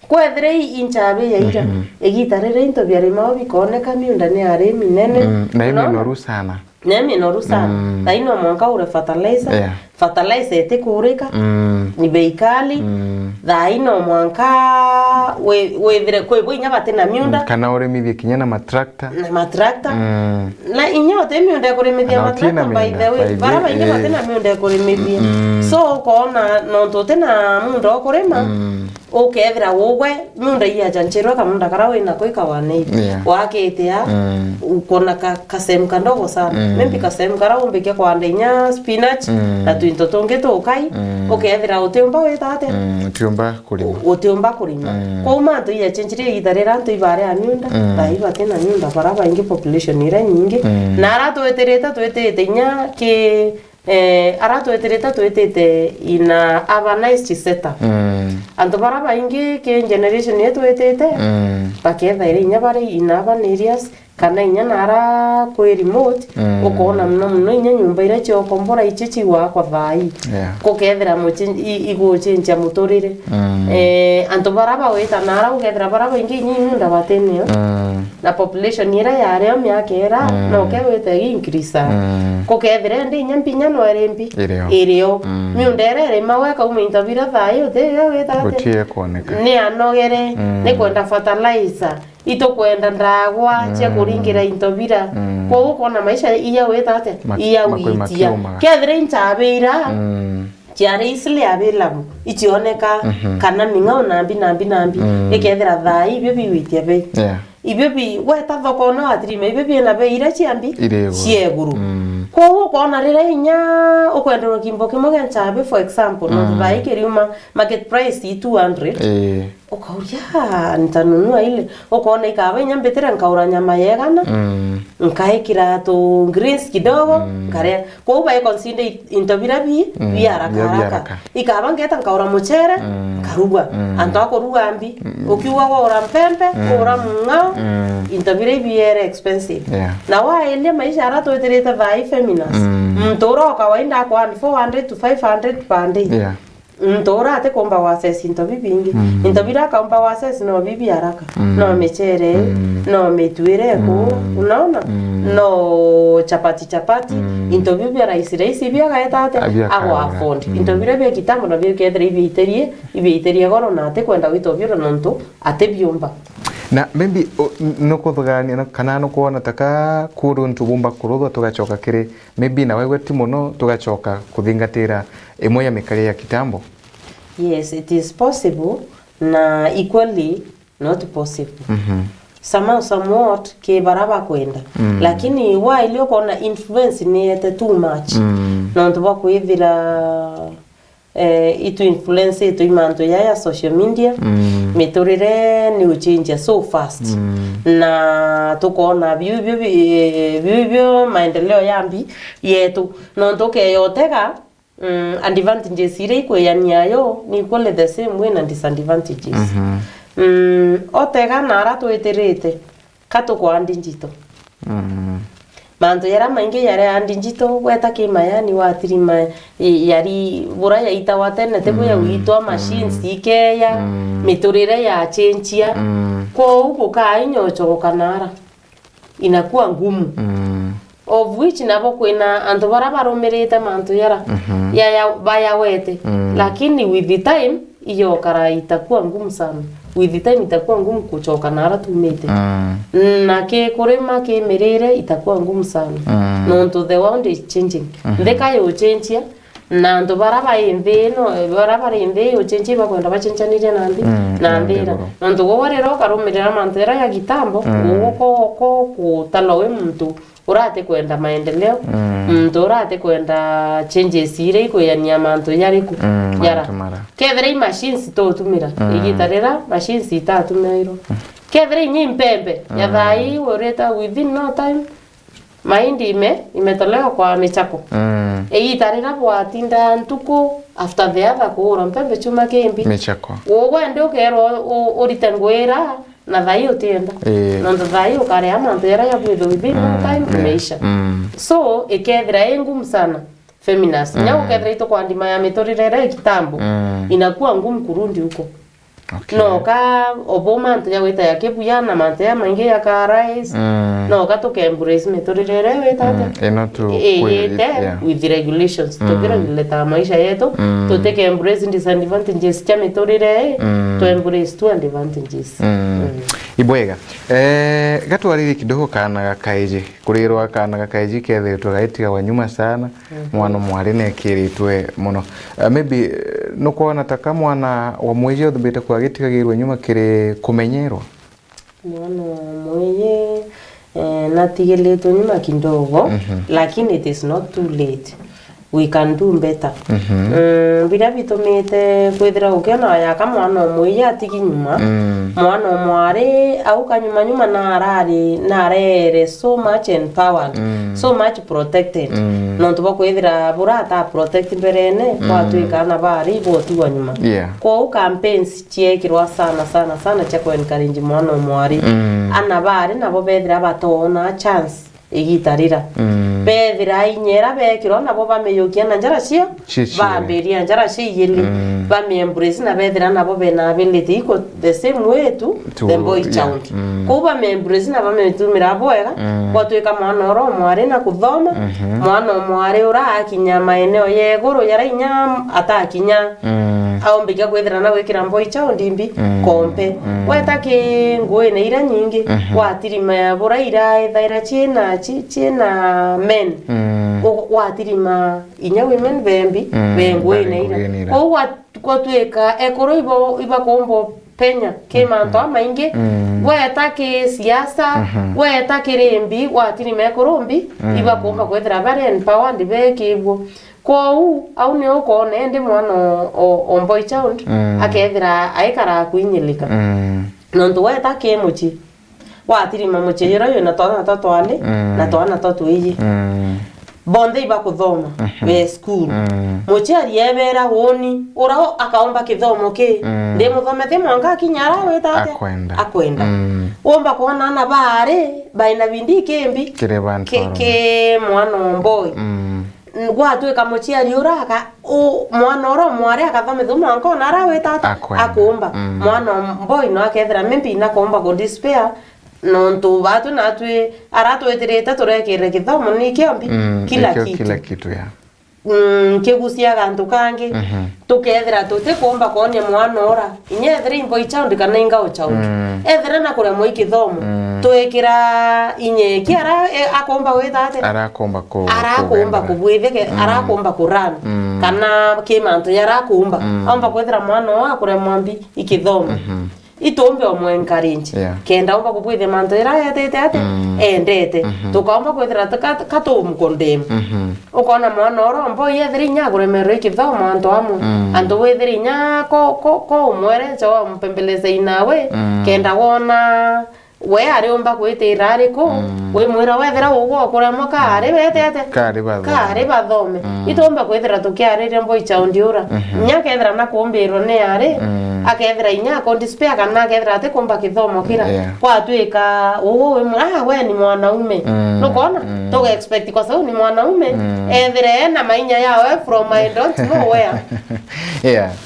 kwethira inchabe ya ira egitarere into byare mao bikoneka miunda ni are minene na inoru sana nemi noru sana taino mwanka ure fertilizer fertilizer etikurika ni beikali thaino mwanka we vire kwe bwinya batena miunda kana ure mithie kinya na matrakta na inyo te miunda kure mithia matrakta by the way bara bainga batena miunda kure mithia so kona no totena munda okurema ukethira wowe miunda iya jancherwa kamunda karawe na koika wane waketea ukona kasem kandogo sana membi kasem kara umbeke kwa ndenya spinach na tuinto tonge tokai ukethira uteumba wetate uteumba kulima kwa umanto iya chenchire itarera nto ibare amiunda taiba tena miunda bara baingi population ira nyingi na arato etereta tuetete nya ke arato etereta tuetete ina urbanized setup anto bara baingi ke generation yetu etete paketha ire nya bare ina urban areas kana inya nara kwe remote ukona mno inya nyumba ira cyo kombora ichichi wa kwa vai kukethira igo chenja mutorire anto baraba weta nara ukethira baraba ingi nyunda batenio na population ira yare myakera no kewete increase kukethira ndi inya mpinya no rembi irio miundere maweka uminta bira vai ote weta gutie kuoneka ni anogere ni kwenda fertilizer ito kwenda ndagwa cia kuringira intobira kwa uko na maisha iya wetate iya witia kethira intabira kiare isle abelamu ichioneka kana minga nambi ekethira thai ibyo biwitia be ibyo bi weta thoko no atrime ibyo bi na be ira chiambi cieguru kwa uko na rira inya ukwendero kimbo kimoge nchabe for example no thai kiriuma market price 200 ukauria nitanunua ile ukoona ikawa nyambetera nkaura nyama yegana nkaikira to greens kidogo ngare kwa uba ikonsinde intobira bi haraka ikawa ngeta nkaura muchere nkaruga anto akoruga ambi ukiwa ora mpembe ora munga intobira biere expensive na wa ile maisha arato etereta vai feminas mtoro kawaida kwa 400 to 500 per day ntora ate komba wases into bibingi into biraka komba wases no bibi haraka no mechere no metuire ko unaona no chapati into bibi raisi bia gaetate ago afond into bire kitambo no bia kedre ibiterie goro na ate kwenda wito biro nonto ate biomba na maybe no kuthugania kana no kuona taka kuruntu bumba kurutho tugachoka kiri maybe na wewe timono tugachoka kuthingatira imwe ya mikari ya kitambo. Yes, it is possible na equally not possible. Somewhat ke baraba kwenda lakini wa ilio kona influence ni ete too much no ntwa kuithira itu influence itu imanto ya social media metorire ni uchinja so fast na tukona bibyo maendeleo yambi yetu no ntoke yoteka advantages ire kweyania yo ni kole the same way na disadvantages otega nara tweterete kato kwa andinjito manto yara mainge yare andinjito weta kimayani watirima yari bura ya itawatene tebo ya uitwa machines ikeya miturire ya chenchia kwa uko kainyo chokanara inakuwa ngumu of which nabo kwina anto bara baromerete manto yara ya baya wete lakini with the time iyo kara itakuwa ngumu sana with the time itakuwa ngumu kuchoka nara tumete na ke kurema ke merere itakuwa ngumu sana no to the world is changing ndeka yo change na ndo baraba imbe no baraba imbe yo change bakwenda bachenjanire na ndera ndo gorero karomerera mantera ya gitambo uko kutalowe mtu urate kwenda maendeleo urate kwenda changes ire iko ya nyamanto yariku yara kevere machines to tumira igitarera machines itatumira kevere nyimpembe ya thai ureta within no time mahindi imetolewa kwa michako itarira bwatinda ntuku after the other kuura mpembe chuma kembi michako wende ukero uritengwira na thai utienda no thai ukare ama ntera ya bwitho within time imeisha so ikethira ngumu sana feminist nyao ukethira ito kwa ndima ya mitorirere kitambo inakuwa ngumu kurundi huko. Okay. No ka oboma ntya weta ya kebuya na mantea maingi ya ka rice no ka to embrace metorirere weta enoto with the regulations to regulate maisha yetu to take embrace disadvantages cha metorirere to embrace to advantages ibwega gatwarire kidogo kana gakaije kurirwa kana gakaije kethetwo gaitiga wanyuma sana mwana mwari ne kiritwe muno maybe no kuona taka mwana wa mweje uthibite kwa gitigagirwe nyuma kiri kumenyerwa mwana mweje natigeletwo nyuma kidogo lakini it is not too late. We can do better. Bila bitumite kwithira ukiona ya kama mwana mweje atigi nyuma mwana mwari au kanyuma nyuma na arere so much empowered so much protected no tuba kwithira burata protect berene kwa tuikana bari botiwa nyuma kwa campaigns chiekirwa sana cha ku encourage mwana mwari ana bari nabo bethira batona chance igitarira bethira inyera bekiro nabo bameyukia na njara cia bamberia njara ciyeli bamembrace na bethira nabo bena ability iko the same way to the boy child kuba membrace na bametumira bwega kwa tuika mwana oro mwari na kuthoma mwana mwari ura akinya maeneo yeguru yara inya atakinya aombiga kwethira na wikira boy child imbi kompe wetaki ngwe ne ira nyingi watirima ya buraira ethaira china men watirima inya women bembi bengwe ne ira kwa tuika ekoro iba kombo penya kemanto amaingi wetaki siasa wetaki rembi watirima ekorombi iba komba kwethira bare empowered bekibwo kou au ne ukone ndi mwana o boy child akethira aikara kuinyilika nonto wetaki muchi watirima muchi yoro na twana tatwale na twana tatwiji bonde iba kuthoma we school muchi ariebera woni urao akaomba kithomo ki ndi muthomete mwanga kinyara wetate akwenda omba kuona na bare baina bindi kembi ke mwana boy gwatu ikamuchi ariuraga mwana oro mware akathomethwa mwanko nara wetata akomba mwana boy no akethira maybe na komba go despair no ntu batu na twe aratu etireta turekere kithomo ni kiambi kila kitu ya kegusia gantu kangi tukethira tute komba konia mwana ora inyethira imbo ichaundi kana ingao chaundi ethira na kure moi kithomo twekira inye kiara akomba wetate arakomba kubwithike arakomba kurana kana kimantu yarakomba amba kwethira mwana wa kure mwambi ikithomo itombe omwe encourage kenda omba kubwithe manto ira yatete ate endete tukaomba kwethira katum condemn ukona mwana oro mbo yethiri nya kuremero ikithomo anto amu anto wethiri nya ko mwere cho mpembeleze inawe kenda wona we ari omba kwitira ariko we mwira wethira ugo kuremo kari betete kari bathome itomba kwethira tukiarire mbo ichaundiura nya kethira na kumbiro ne ari akethira inya ko despair kana akethira ate komba kithomo kira kwa tuika we we ni mwanaume nukona toga expect kwa sababu ni mwanaume ethire na mainya yawe from I don't know where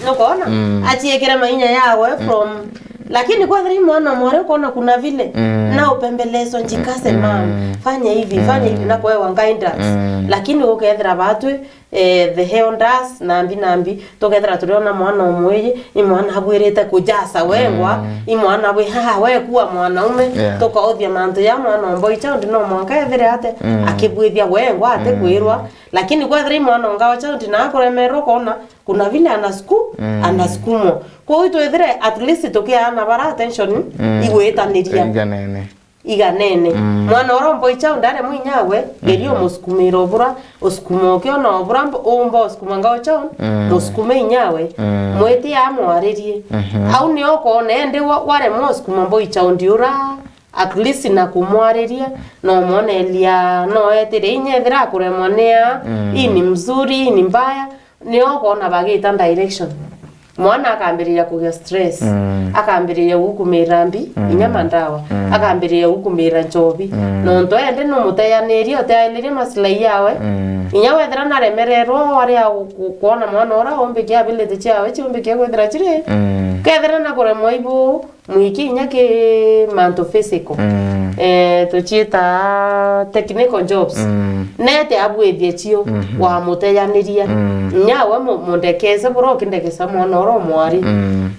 nukona achiekera mainya yawe from lakini kwa dhiri mwana mware kona kuna vile na upembelezo njikase mama fanya hivi na kwa wangainda lakini ukethira batwe the heondas nambi tokethira turiona mwana omweje imwana habwirete kujasa wengwa imwana bwe we kuwa mwanaume tokaothia manto ya mwana omboy child no mwanka ethire ate akibwithia wengwa ate kwirwa lakini kwa dhiri mwana ngao child na kuremero kona kuna vile anasukumo kwa hiyo ethire at least tokiana bara attention igwetaniria iganene mwana orombo icha ndare mwinyawe gerio muskumiro bura oskumo kiona obura ombo oskumanga ocha muskume inyawe mweti amwaririe au ni oko nende ware muskumo mbo icha ndiura at least na kumwariria no monelia no etire inyethira kuremonea hii ni mzuri hii ni mbaya ni okona bagita direction mwana akambiriria kugia stress akambiriria gukumira mbi inyama ndawa akambiriria gukumira njobi no nto ende no mutayaniria utayaniria maslahi yawe inyawe thira na remererwo wari kuona mwana ora ombe kia ability chawe chombe kia gwethira chire kethira na kuremwo ibu mwiki nyake manto physical tuchita technical jobs nete abwethie chio wa mutayaniria nyawe mundekeze bro kindekesa mwana ora mwari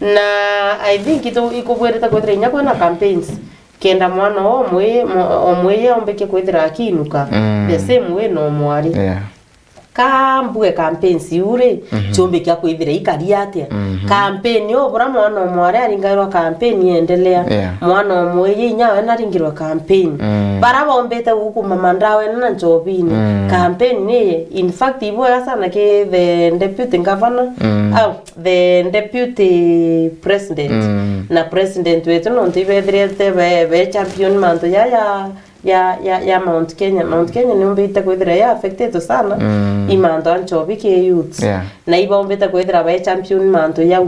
na I think ikubwereta kwethira nyako na campaigns kenda mwana omwe ombeke kwethira akinuka the same way no mwari kambue campaigns ure chombe kya kwithira ikari atia campaign obura mwana mwari aringairwa campaign endelea mwana omwe nyawe naringirwa campaign bara bombete huku mamandawe na njobini campaign ni in fact ibo sana ke the deputy governor the deputy president na president wetu no ntibethirete be champion manto ya Mount Kenya ni umbita kwithira ya affected sana imanto anchobi ke youth na iba umbita kwithira ba champion manto ya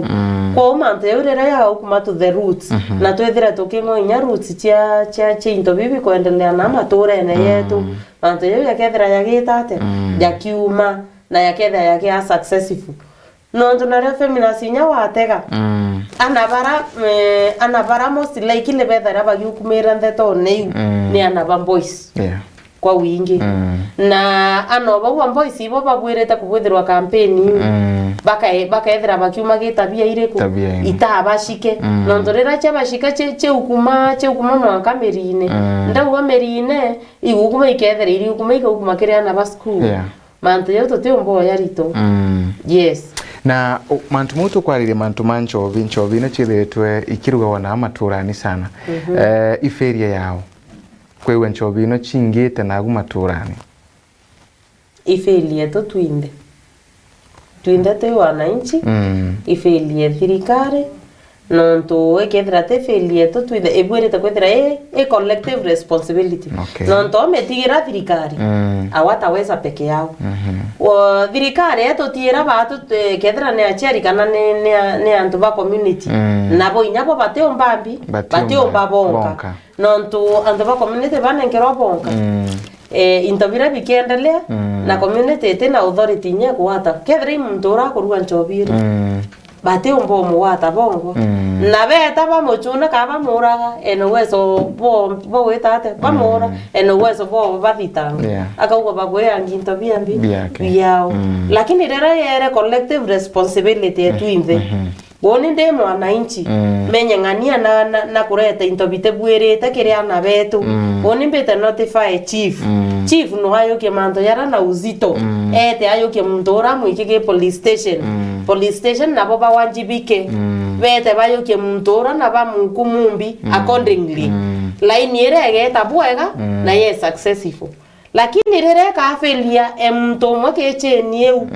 kwa manto ya urera ya ukuma to the roots na twethira tukingo inya roots cha into bibi kuendelea na mature na yetu manto ya kethira ya gitate ya kiuma na ya kethira ya kia successful no ndonare feminasi nya watega anabara most like ile bethara bagiukumira ndeto ni anaba boys kwa wingi na anoba wa boys ibo bagwireta kubwithirwa campaign bakaethira bakiuma gitabia ireku itabashike no ndorera cha bashika che ukuma mwanka merine ndauga merine igukuma ikethira iri ukuma kiria na ba school manto yoto te umbo yarito yes na mantu mutu kwarire mantu manchovi no chiretwe ikiruga wana amaturani sana iferia yao kwewe nchovi no chingite na maturani ifelia to twinde te wananchi ifelia thirikari nonto ekethira te felia to twinde ebwereta kwethira collective responsibility nonto metigira thirikari awataweza peke yao thirikari etotira batu kethira ne acheri kana ne antu ba community nabo inyabo bateo mbambi bateo babonka nonto antu ba community banengerwa bonka intobira bikendelea na community tena authority nya kuata kethira mundura kuruga nchobire bate umbo muwata bongo na beta bamuchuna kaba muraga enowezo bo wetate bamura enowezo bo bathitanga akaugo bagwe anginto biambi yao lakini rero yere collective responsibility yetu inthe boni nde mwananchi menyangania na kureta into bitebwerete kiria na betu boni mbete notify chief no ayo ke manto yara na uzito ete ayo ke mndora mwikige police station nabo bawanjibike bete bayo ke mndora na bamukumumbi accordingly line yerege tabwega na ye successful lakini rere ka felia emtomo ke chenieu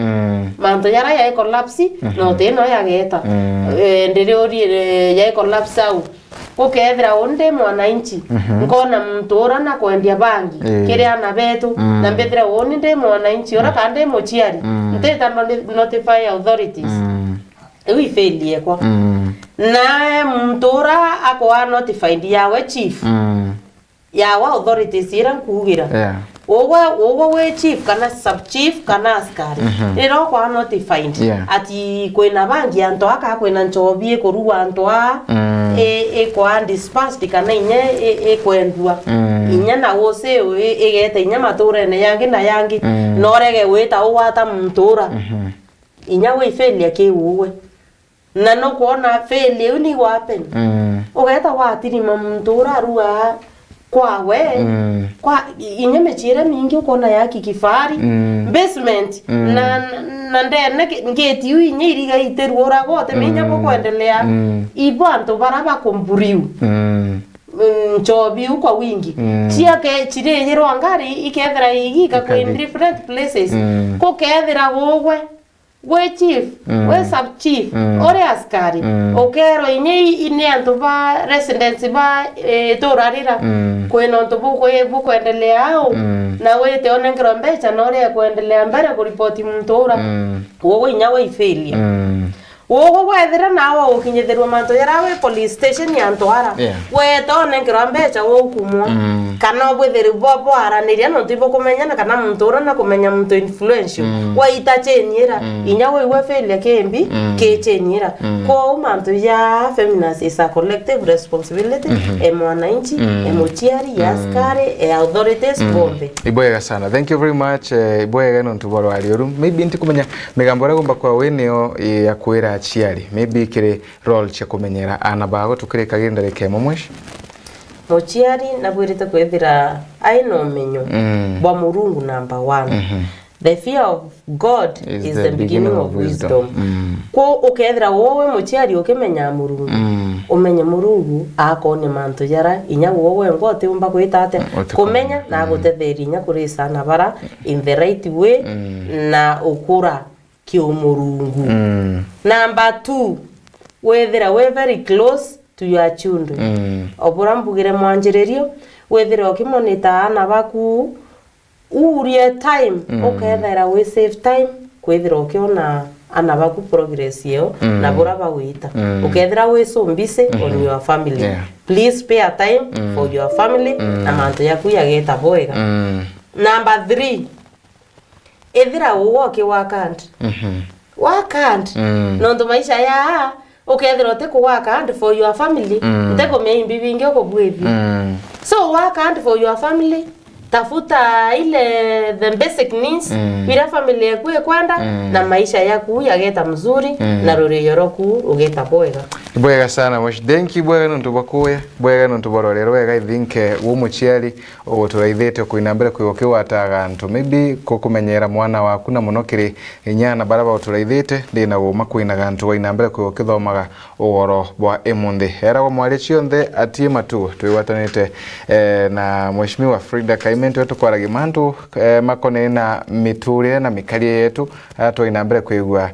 manto yara ya collapse no teno ya geta ndirori ya collapse au kokethira onde mwananchi ngona mtora na kwendia bangi kiria na betu na mbethira onde mwananchi ora kande mochiari nteta notify authorities ewi felie kwa na mtora akwa notified yawe chief yawa authorities ira kugira we chief kana sub chief kana askari rero kwa notified ati kwena bangi anto aka kwena nchobie kuruwa anto kwa dispatched kana inye kwendwa inya na wose egete inya mature ne yangi na yangi norege weta wata mtura inya we failure ke uwe na no kuona failure ni wapen ogeta watiri mtura ruwa kwawe kwa inyeme chira mingi ukona yaki kifari basement na ndene ngeti uinye iriga iterura gote minya kuendelea ibantu baraba kumburiu nchobi kwa wingi chiake chireyero angari ikethira igika kwa in different places ko kethira gogwe we chief we sub chief ore askari okero inye antu ba residents ba torarira kwena antu buko endelea au na we te one ngrombecha na ore kuendelea mbere ku report mtora wowe inyawe ifelia wowe wethira nawe ukinyithirwa manto yarawe police station ya Ntwara we to one ngrombecha wo kumwa kana bwethiri bobo araniria no tipo kumenyana kana mtora na kumenya mto influential wa itachenyira inyawe we felia kembi kechenyira ko manto ya feminist is a collective responsibility mwananchi mochiari askari authorities bombe iboyega sana. Thank you very much. Iboyega no ntuboro alioru maybe nti kumenya megambora gomba kwa weneo ya kwera achiari maybe kire role cha kumenyera anabago tukire kagendere kemo mweshi mochiari nabwirite kwethira aino menyo bwa murungu number 1 the fear of God is the beginning of wisdom ko ukethira wowe mochiari ukimenya murungu umenye murungu akone manto yara inya wowe ngote umba kwitate kumenya na gutetheri inya kuri sana bara in the right way na ukura ki umurungu number 2 wethira we very close to your children obura mbugire mwanjirerio wethira okimonita ana baku urie time ukethera we save time kwethira okiona ana baku progress yo na bura bawita ukethira we so busy on your family please spare time for your family na manto yaku yageta boega number 3 ethira woke wakant wakant nondo maisha ya ukethira te ku work hard for your family ndeko meimbi bingi okobwethi so work hard for your family tafuta ile the basic needs bila family yaku kwenda na maisha yaku yageta mzuri na rore yoroku ugeta boega sana mwashi denki boega ntubakuya boega ntubororero wega ithinke wo muchiari ogoturaithete kuinambere kwigokiwa atagantu maybe kukumenyera mwana waku na munokiri inyana baraba oturaithete ndina wo makwina gantu wainambere kwigokithomaga ugoro bwa emunde era wo mwari chionde atima tu twiwatanite na mheshimiwa Frida Kaimento wetu kwa ragimantu makone na miturire na mikarie yetu twainambere kwigwa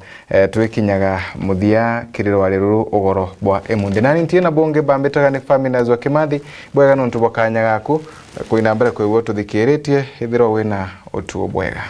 twikinyaga muthia kiriro waruru ugoro bwa emunde nani ntiena bonge bambetaga ni famina zwa Kimathi bwega nontu bokanya gaku kuinambere kwigwa tuthikiretie ithiro wina otuo bwega.